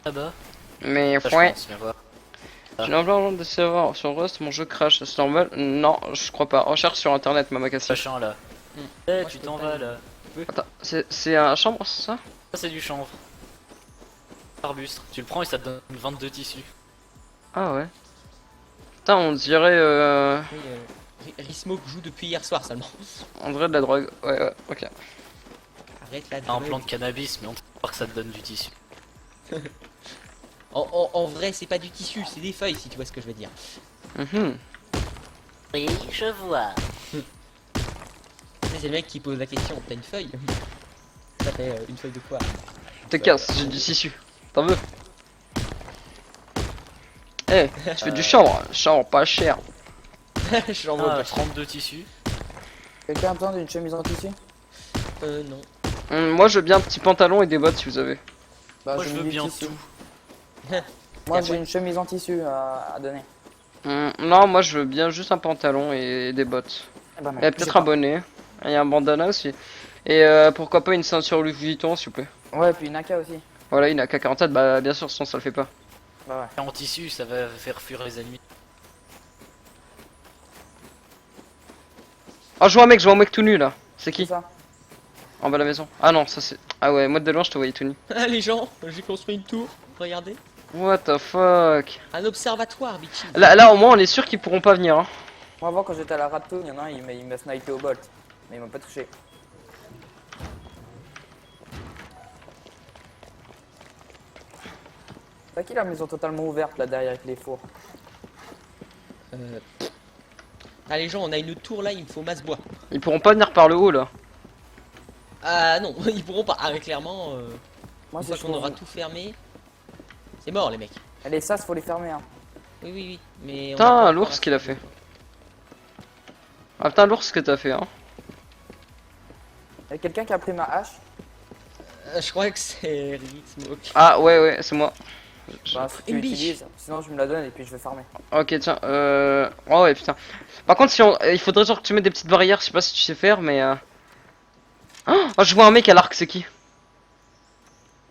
Ah bah, Mais ça je ouais. pense, viens voir. J'ai l'impression de savoir sur Rust, mon jeu crash, c'est normal? Non, je crois pas. Recherche sur internet, Mamakassi. Machin là. Hmm. Eh, Moi, tu je peux t'en pas vas y- là. Attends, c'est un chambre, c'est ça? Ça c'est du chanvre. Arbuste. Tu le prends et ça te donne 22 tissus. Ah ouais. Putain, on dirait Oui, Rismo joue depuis hier soir seulement. on dirait de la drogue. Ouais, ouais, ok. Arrête la T'as un drogue. plant de cannabis, mais on te voir que ça te donne du tissu. En vrai, c'est pas du tissu, c'est des feuilles si tu vois ce que je veux dire. Mhm. Oui, je vois. C'est le mec qui pose la question, t'as une feuille? Ça fait une feuille de quoi? T'es casse, j'ai du tissu. T'en veux? Eh, tu fais du chambre pas cher. J'en vois Ah, pas. 32 tissus. Quelqu'un a besoin d'une chemise en tissu? Non. Moi je veux bien un petit pantalon et des bottes si vous avez. Bah, Moi je j'ai veux mis du bien tissu. tout. Moi Et j'ai après une chemise en tissu à donner. Non, moi je veux bien juste un pantalon et des bottes. Eh ben, non, Et bougez peut-être un pas. bonnet. Et un bandana aussi. Et pourquoi pas une ceinture Louis Vuitton s'il vous plaît. Ouais, puis une AK aussi. Voilà, une AK-47, bah bien sûr, sinon ça le fait pas. Bah ouais. En tissu, ça va faire fuir les ennemis. Oh, je vois un mec tout nu là. C'est C'est qui? ça. En bas de la maison. Ah non, ça c'est. Ah ouais, moi de loin je te voyais tout nu. Ah les gens, j'ai construit une tour, regardez. What the fuck? Un observatoire, bitchy. Là au moins on est sûr qu'ils pourront pas venir. Hein. Moi avant quand j'étais à la Radtoon, il y en a un, il m'a snipé au bolt. Mais il m'a pas touché. C'est qui la maison totalement ouverte là derrière avec les fours? Euh... Ah les gens, on a une tour là, il me faut masse bois. Ils pourront pas venir par le haut là. Ah non, ils pourront pas. Ah mais clairement, Moi une fois c'est qu'on aura tout fermé, c'est mort les mecs. Les sas faut les fermer hein. Oui, oui, oui. Mais on a pas Putain, encore l'ours qu'il a assez de- fait. Ah putain, l'ours que t'as fait hein. Y'a quelqu'un qui a pris ma hache? Je crois que c'est Ritzmoke. Ah ouais, c'est moi. Bah si tu Une biche. l'utilises, sinon je me la donne et puis je vais farmer. Ok, tiens, oh ouais, putain. Par contre, si on... il faudrait genre que tu mettes des petites barrières, je sais pas si tu sais faire, mais Oh, je vois un mec à l'arc, c'est qui?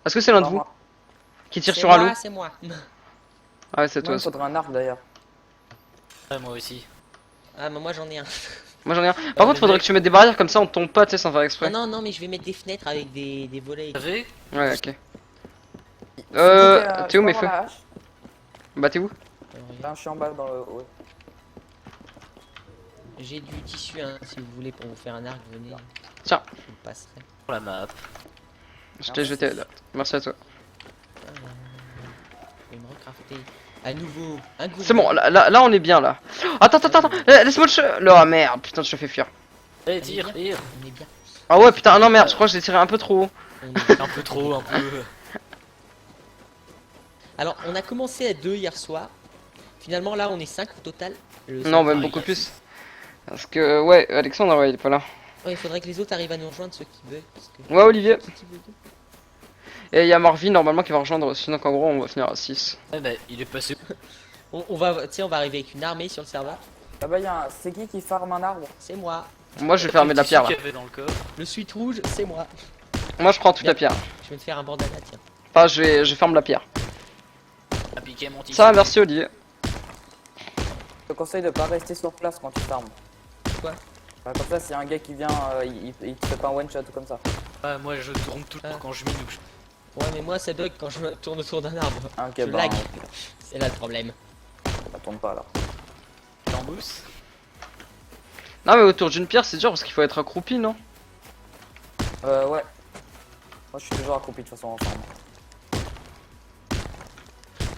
Est-ce que c'est l'un de Bah, vous moi. qui tire C'est sur un loup? moi, c'est moi. Ah ouais, c'est Moi, toi. il me faudrait un arc d'ailleurs. Ouais, moi aussi. Ah mais moi j'en ai un. Moi j'en ai un. Par contre, le faudrait mec- que tu mettes des barrières comme ça, on tombe pas, tu sais, sans faire Ah exprès. non, non, mais je vais mettre des fenêtres avec des volets. Vous savez? Ouais, ok. C'est qui T'es où mes je peux feux? avoir la hache? Bah, t'es où? Là, je suis en bas dans le haut. J'ai du tissu, hein, si vous voulez, pour vous faire un arc, venez. Tiens. Je vous le passerai. Pour la map. Je t'ai jeté là. Merci à toi. Je vais me recrafter. À nouveau, un gourou. C'est bon, là, on est bien là. Attends, laisse-moi Oh merde, putain, je te fais fuir. Eh, On est tire, bien. tire. On est bien. Ah ouais, putain, non, merde, je crois que j'ai tiré un peu trop haut. On est bien. Un peu trop, un peu. Alors, on a commencé à 2 hier soir. Finalement, là, on est 5 au total. Non, même beaucoup plus. Parce que, ouais, Alexandre, ouais, il est pas là. Ouais, il faudrait que les autres arrivent à nous rejoindre, ceux qui veulent. Parce que... Ouais, Olivier. Qui veut deux. Et il y a Marvin normalement qui va rejoindre, sinon qu'en gros on va finir à 6. Eh ben, il est passé. On va, tu sais, on va arriver avec une armée sur le serveur. Ah bah y'a un... C'est qui farme un arbre? C'est moi. Moi je vais fermer de la pierre là. Qu'il y avait dans le coffre. Le suite rouge, c'est moi. Moi je prends toute Bien. la pierre. Je vais me faire un bandana, tiens. Enfin je ferme la pierre. A piqué mon tissu. Ça merci Olivier. Je te conseille de pas rester sur place quand tu farmes. Quoi? Bah, comme ça, s'il y a un gars qui vient, il te fait pas un one shot ou comme ça. Ouais, moi je tourne tout le temps quand je mine ou que je... Ouais, mais moi, ça bug quand je me tourne autour d'un arbre. Ah, ok, Je bah, lag. C'est là le problème. ça tourne pas là. T'embousse. Non mais autour d'une pierre c'est dur parce qu'il faut être accroupi non? Ouais. Moi je suis toujours accroupi de toute façon en farm.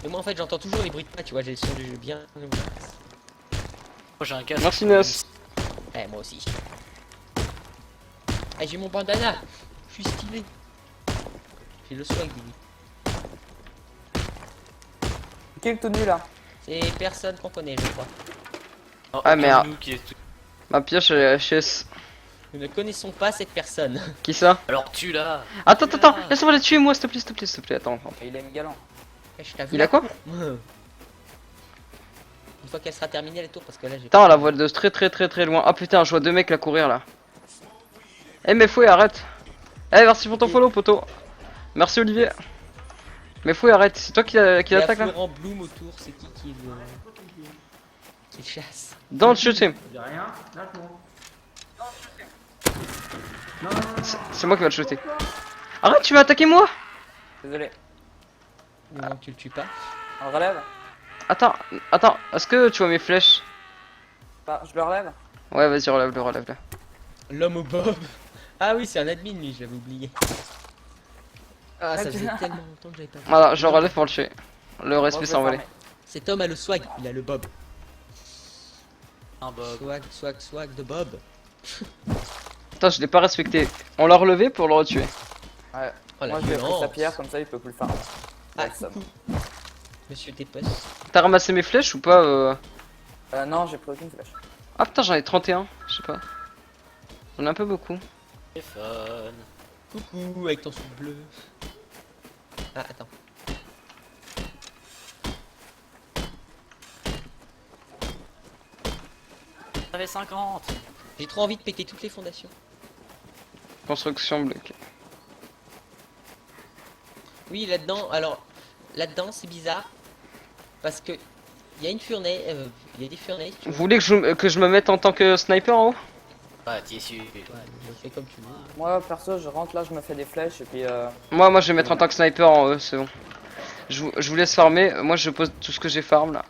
Mais moi, en fait, j'entends toujours les bruits de pas, tu vois, j'ai le son du jeu bien. Moi j'ai un casque. Merci Ness. Eh, moi aussi. Eh, j'ai mon bandana. Je suis stylé. J'ai le swag, Billy. Qui est le tout nu là? C'est personne qu'on connaît, je crois. Oh, Ah, aucun merde. de nous qui est... Ma pioche elle est HS. Nous ne connaissons pas cette personne. Qui ça? Alors tu là. Attends, laisse-moi la tuer moi s'il te plaît, attends. Il aime galant. Eh, je t'avoue. Il a quoi? Une fois qu'elle sera terminée, la tour, parce que là, j'ai. Putain on la voit de très loin. Ah putain je vois deux mecs là courir là. Eh mais fouet arrête. Eh merci pour ton follow poto. Merci Olivier. Mais fouille, arrête, c'est toi qui Il y a l'attaque là? Florent Bloom autour, c'est qui le chasse? Don't shoot him. Je dis rien, lâche-moi. C'est moi qui va le shooter. Arrête, tu vas attaquer moi? Désolé. Non, tu le tues pas. On relève? Attends, est-ce que tu vois mes flèches? Bah, je le relève? Ouais, vas-y, relève-le, relève-le. L'homme au bob. Ah oui, c'est un admin lui, je l'avais oublié. Ah, ça Ok. faisait tellement longtemps que j'avais pas vu. Voilà, je relève pour le tuer. Le Bon, respect je vais s'est envolé. fermer. Cet homme a le swag, il a le bob. Un Bob. Swag de bob. Putain, je l'ai pas respecté. On l'a relevé pour le retuer. Ouais. Oh, la Moi, je lui ai pris sa violence. pierre, comme ça, il peut plus le faire. Ah, Avec ça. coucou. Monsieur Tépos. T'as ramassé mes flèches ou pas Non, j'ai pris aucune flèche. Ah putain, j'en ai 31, je sais pas. J'en ai un peu beaucoup. Téléphone. Coucou, avec ton soupe bleu. Ah, attends. T'avais 50. J'ai trop envie de péter toutes les fondations. Construction bloquée. Oui, là-dedans, alors, là-dedans, c'est bizarre. Parce que, il y a une furnace, il y a des furnaces, tu Vous voulez que je me mette en tant que sniper en haut? Ah, t'y es su. vois. Ouais, je fais comme tu veux. Moi, perso, je rentre là, je me fais des flèches et puis. Moi, je vais mettre en tant que sniper en haut, c'est bon. Je vous laisse farmer. Moi, je pose tout ce que j'ai farm là.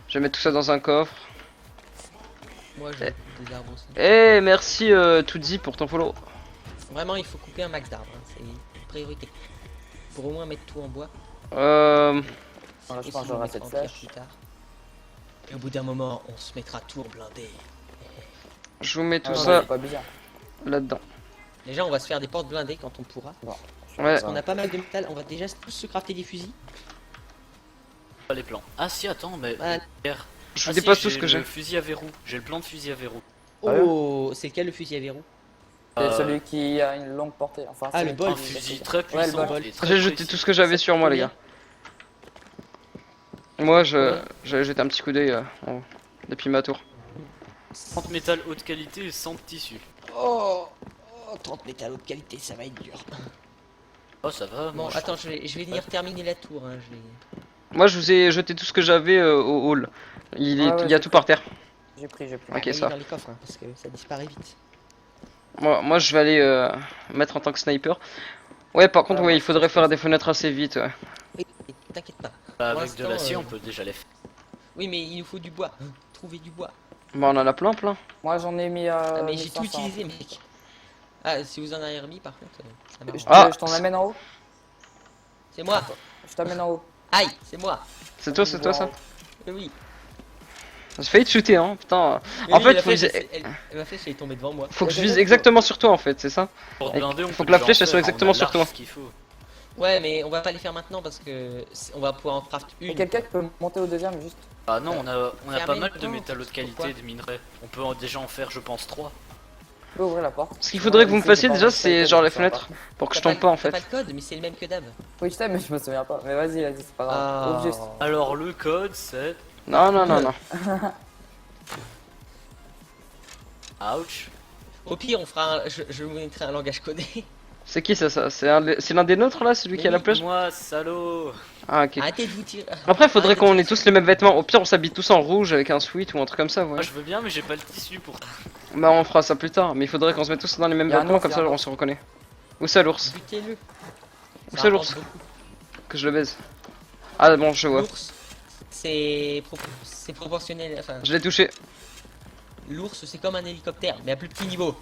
Je vais mettre tout ça dans un coffre. Moi, j'ai des arbres aussi. Eh, merci Tootsie pour ton follow. Vraiment, il faut couper un max d'arbres, hein, c'est une priorité. Pour au moins mettre tout en bois. Voilà, je Et pense que sinon, j'aurai mettre cette en pierre flèche. plus tard. Et au bout d'un moment, on se mettra tout en blindé. Je vous mets tout Ouais, ça c'est pas bizarre. là-dedans. Déjà, on va se faire des portes blindées quand on pourra. Ouais. Parce qu'on a pas mal de métal, on va déjà tous se crafter des fusils. Pas les plans. Ah si, attends, mais... Ah. Hier. Je vous Ah, dépasse si, tout ce que le j'ai. fusil à verrou. J'ai le plan de fusil à verrou. Oh, c'est lequel le fusil à verrou? C'est Euh, celui qui a une longue portée. Enfin, Ah, c'est le bol. Un un fusil très Ouais, le puissant. bol. et très J'ai jeté précis. tout ce que j'avais sur moi, les gars. Moi, j'avais jeté un petit coup d'œil en haut, depuis ma tour. 30 métal haute qualité et 100 tissu. Oh, 30 métal haute qualité, ça va être dur. Oh, ça va. Bon, moi, je attends, je vais venir terminer la tour. Hein, je vais... Moi, je vous ai jeté tout ce que j'avais au hall. Il y a j'ai tout pris. par terre. J'ai pris. Ok, Allez ça. dans les coffres, hein, parce que ça disparaît vite. Moi, je vais aller mettre en tant que sniper. Ouais, par contre, Ah, ouais, ouais, il faudrait faire des fenêtres assez vite. Ouais. Oui, t'inquiète pas. Bah, Pour avec de l'instant, l'acier, on peut déjà les faire. Oui, mais il nous faut du bois. Trouver du bois. Bon, on en a plein, plein. Moi, j'en ai mis. Ah, mais j'ai tout 1500. utilisé, mec. Ah, si vous en avez remis, par contre, ça marche. Ah. Je t'en amène en haut. C'est moi. Je t'amène en haut. Aïe, c'est moi. C'est toi, ça? Oui. J'ai failli te shooter, hein, putain. Mais En oui, fait, la faut que flèche, j'ai- ma flèche, elle est tombée devant moi. Faut que je vise exactement sur toi, en fait, c'est ça? Pour Et blinder, on faut peut que la déjà flèche, en elle soit faire, exactement on a sur toi. large ce qu'il faut. Ouais, mais on va pas les faire maintenant parce que on va pouvoir en craft Et une. quelqu'un qui peut monter au deuxième juste. Ah non, on a pas Fermez mal le de temps. métal haute qualité Pourquoi et de minerais. On peut déjà en faire, je pense, 3. Tu peux ouvrir la porte. Ce qu'il faudrait que vous me Ici, j'ai fassiez pas déjà, envie de c'est taper, genre les je sais pas. fenêtres. Pour que je T'as tombe pas, en t'as fait. pas le code, mais c'est le même que d'hab. Oui, je sais, mais je me souviens pas. Mais vas-y, c'est pas grave. Ouvre juste. Alors, le code, c'est... Non. Ouch. Au pire, on fera je vous mettrai un langage codé. C'est qui ça? C'est l'un des nôtres là, celui qui a la plage? Moi, salaud. Ah, ok. Arrêtez de vous tirer. Après, faudrait Arrêtez qu'on de ait tous les mêmes vêtements. Au pire, on s'habille tous en rouge avec un sweat ou un truc comme ça, ouais. Moi, je veux bien, mais j'ai pas le tissu pour... Bah, on fera ça plus tard. Mais il faudrait qu'on se mette tous dans les mêmes Y a un vêtements, ours, comme y a ça un on ours. se reconnaît. Où ça l'ours? Butez-le. Où Ça c'est rapporte l'ours? beaucoup. Que je le baise. Ah, bon, je vois. L'ours, c'est proportionnel. Enfin, Je l'ai touché. l'ours, c'est comme un hélicoptère, mais à plus petit niveau.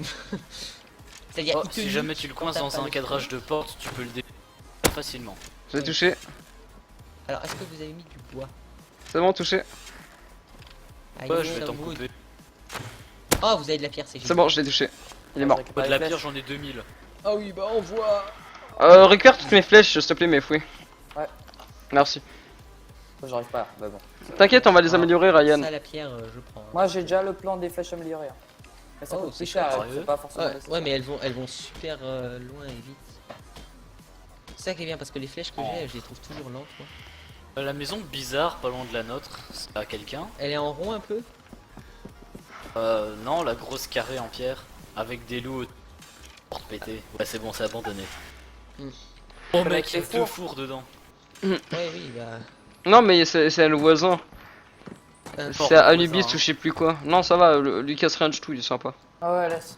C'est-à-dire, Oh, il te si nique jamais tu le quand coinces t'as dans pas un le cadrage feu. de porte, tu peux le dé... facilement. Je l'ai Oui. touché. Alors, est-ce que vous avez mis du bois? C'est bon, touché. Ah, Ouais, il je est vais t'en sur wood. couper. Oh, vous avez de la pierre, c'est C'est génial. bon, je l'ai touché. Il est mort. Pas de la pierre, j'en ai 2000. Ah oui, bah on voit. Récupère toutes mes flèches, s'il te plaît, mes fouilles. Ouais. Merci. J'arrive pas. Mais bon. T'inquiète, on va les améliorer, Ryan. Ça, la pierre, je prends. hein. Moi, j'ai déjà le plan des flèches améliorées. hein. Mais ça Oh, coûte c'est plus cher. sérieux C'est pas forcément. Ouais, ouais, mais elles vont super loin et vite. C'est ça qui est bien parce que les flèches que j'ai, je les trouve toujours lentes. Moi. La maison bizarre, pas loin de la nôtre, c'est à quelqu'un. Elle est en rond un peu. Non, la grosse carrée en pierre, avec des loups porte pété. Ouais, c'est bon, c'est abandonné. Oh Avec mec, les deux fours. fours dedans. Ouais, oui, bah. Non, mais c'est le voisin. Fort, C'est le Anubis voisin, ou je sais plus quoi. Non, ça va, Lucas Range tout, il est sympa. Ah ouais, laisse.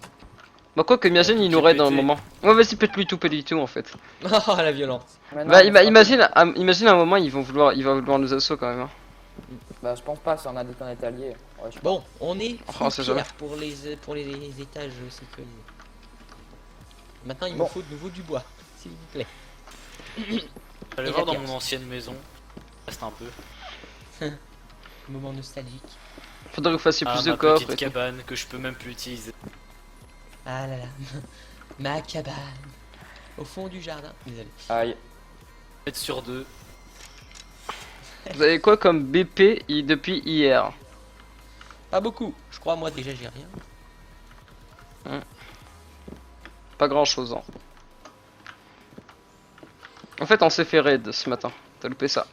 Bah, quoi que, imagine, tout il est nous raid dans un pété. moment. Ouais, vas-y, pète-lui tout en fait. Oh la violence. Mais non, Bah, mais c'est pas imagine, imagine un moment, il va vouloir nous assaut quand même. Hein. cool. Bah, je pense pas si on a dit qu'on était alliés. Ouais, je Bon, on est Enfin, full c'est pierre jamais. pour les étages sécurisés. Maintenant, il me Bon. faut de nouveau du bois, s'il vous plaît. J'allais Et voir la dans pierre. mon ancienne maison. Reste un peu. Moment nostalgique. Faudrait que vous fassiez Ah, plus de ma coffres petite et tout. cabane que je peux même plus utiliser. Ah là là. Ma cabane. Au fond du jardin. Désolé. Aïe. Être sur deux. Vous avez quoi comme BP depuis hier? Pas beaucoup. Je crois, moi, déjà, j'ai rien. Pas grand chose. Hein. En fait, on s'est fait raid ce matin. T'as loupé ça.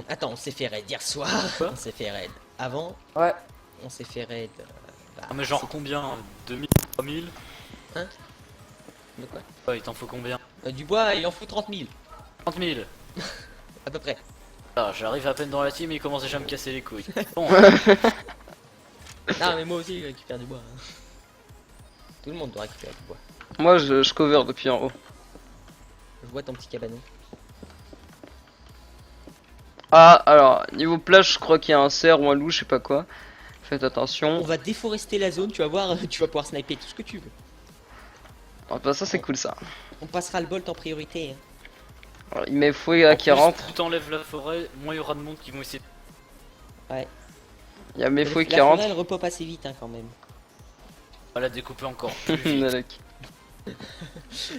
Attends, on s'est fait raid hier soir. Quoi On s'est fait raid. Avant, Ouais. on s'est fait raid. Bah, Ah, mais genre combien 2000 3000 de quoi Ouais, il t'en faut combien Du bois, il en faut 30 000. 30 000. À peu près. Ah, j'arrive à peine dans la team et il commence déjà à me casser les couilles. Bon, Non, mais moi aussi, je récupère du bois. Hein. Tout le monde doit récupérer du bois. Moi, je cover depuis en haut. Je vois ton petit cabanon. Ah, alors, niveau plage, je crois qu'il y a un cerf ou un loup, je sais pas quoi. Faites attention. On va déforester la zone, tu vas voir, tu vas pouvoir sniper tout ce que tu veux. Ah, bah, ça, c'est cool ça. On passera le bolt en priorité. Hein. Alors, il met fouet à qui rentre. Plus t'enlèves la forêt, moins il y aura de monde qui vont essayer. Il y a mes fouets qui La rentrent. forêt, elle repop assez vite hein, quand même. On va la découper encore plus vite. Nalek.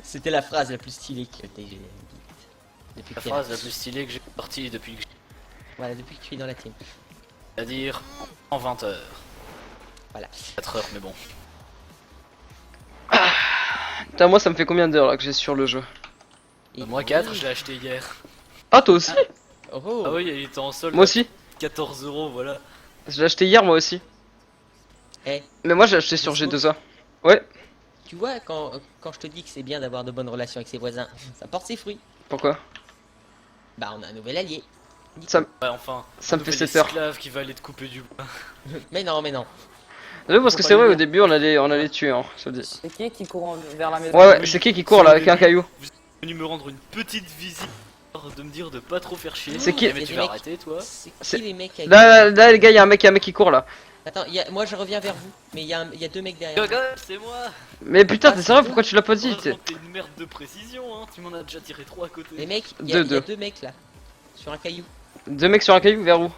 C'était la phrase la plus stylée que t'aies dit. Depuis La que t'es phrase là. la plus stylée que j'ai sortie depuis que Voilà, depuis que tu es dans la team. c'est-à-dire en 20 heures. Voilà. 4 heures, mais bon. Putain, moi, ça me fait combien d'heures là que j'ai sur le jeu? Et Moi 4, je l'ai acheté hier. Ah, toi aussi? Oh, Ah oui, il était en solde. Moi aussi. 14 euros, voilà. Je l'ai acheté hier, moi aussi. Eh, Mais moi, j'ai acheté sur G2A. Ouais, tu vois, quand je te dis que c'est bien d'avoir de bonnes relations avec ses voisins, ça porte ses fruits. pourquoi? Bah, on a un nouvel allié. Ça, Ouais, enfin. ça un me fait nouvel 7 heures. esclave qui va aller te couper du bois. Mais non, mais non. J'avoue, parce Faut que pas c'est le vrai, au dire. début, on allait tuer, hein, je te le dis. C'est qui court vers la maison? Ouais, ouais, c'est qui court là avec un caillou? Venu me rendre une petite visite. De me dire de pas trop faire chier. C'est qui Eh, mais Y a tu des vas mecs- arrêter, toi. C'est C'est- qui les mecs avec... Là, les gars, il y a un mec qui court là. Attends, moi je reviens vers vous, mais il y a deux mecs derrière. Gaga, c'est moi. Mais putain, Ah, t'es c'est sérieux, toi. pourquoi tu l'as pas dit? Heureusement que t'es une merde de précision, hein. Tu m'en as déjà tiré 3 à côté. Les mecs, il y a Deux. deux mecs là, sur un caillou. Deux mecs sur un caillou, vers où?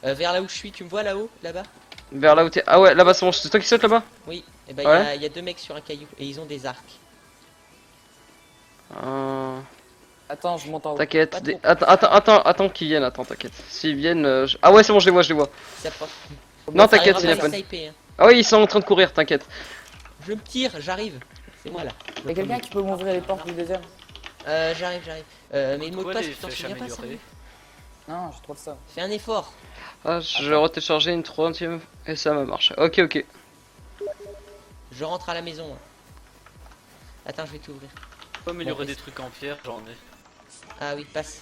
Vers là où je suis, tu me vois là-haut, là-bas? Vers là où t'es. Ah ouais, là-bas, c'est bon, c'est toi qui sautes là-bas? Oui, et ben Ouais. il y a deux mecs sur un caillou et ils ont des arcs. Attends, je monte en haut. T'inquiète, Pas trop. attends qu'ils viennent, attends, t'inquiète. S'ils viennent. Ah ouais, c'est bon, je les vois. Ils s'approchent. Non, Ça t'inquiète, arrivera c'est la pas, peine. ils sniper, hein. Ah ouais, ils sont en train de courir, t'inquiète. Je me tire, j'arrive. C'est moi là. Y'a quelqu'un qui peut m'ouvrir les portes du deuxième? J'arrive. Mais le mot de Pourquoi passe, les tu t'en flèches souviens pas ça? améliorées? Non, j'ai trop de ça. Fais un effort. Ah, je vais retécharger une 30ème et ça m'a marché. Ok. Je rentre à la maison. Hein. Attends, je vais t'ouvrir. Faut améliorer Bon, des trucs en pierre, j'en ai. Ah oui, passe.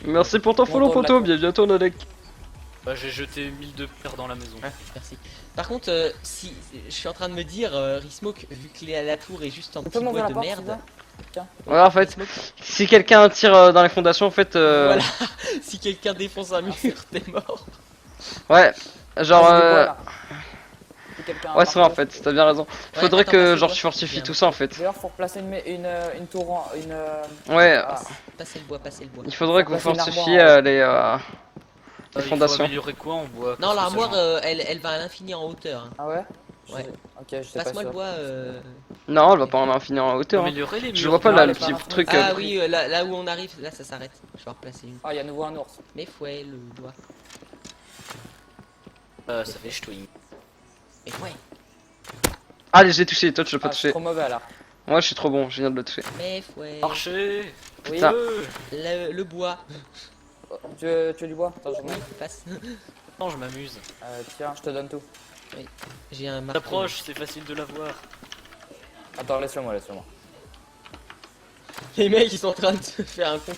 Merci pour ton follow, Montant de poto, la- bientôt, Nalek. Bah, j'ai jeté 1000 de pierre dans la maison. Ah, merci. Par contre, si je suis en train de me dire, Rismoke, vu que la tour est juste en Tu petit peux m'ouvrir bois la de porte, merde. Sylvain? Ouais, en fait, Rismoke, si quelqu'un tire dans les fondations, en fait. Voilà. Si quelqu'un défonce un mur, t'es mort. Ouais, genre. Ah, j'ai des bois, là. Si quelqu'un a Ouais, un c'est vrai en marteau. fait, t'as bien raison. Ouais, Faudrait attends, que passe le genre bois. tu fortifies Bien. tout ça en fait. D'ailleurs, faut replacer une tour en. Ouais, Ah, Passez le bois, passez le bois. il faudrait que vous Faut placer une fortifiez armoire, Il faut fondations. améliorer quoi en bois? Non, Parce que l'armoire, ça, elle va à l'infini en hauteur. Hein. ah ouais? Ouais. Ok, je sais pas Passe-moi sûr. le bois. Non, elle va pas en finir en faut hauteur. Hein. améliorer les murs. Je vois pas Non, là elle le est pas petit infinie. truc. Ah oui, là où on arrive, là ça s'arrête. Je vais en replacer une. Ah, il y a à nouveau un ours. Mais fouet, le bois. Ça fait ch'touing. Mais ouais, Allez, j'ai touché, toi tu l'as pas Ah, je suis touché. trop mauvais là. Moi je suis trop bon, je viens de le toucher. mais fouet. Marcher. Oui. Putain. Le bois. Tu veux du bois? Attends, je Oui, monte. passe. Non, je m'amuse. Tiens, je te donne tout. J'ai un marteau. T'approches, c'est facile de l'avoir. Attends, laisse-le moi. Les mecs ils sont en train de se faire un con.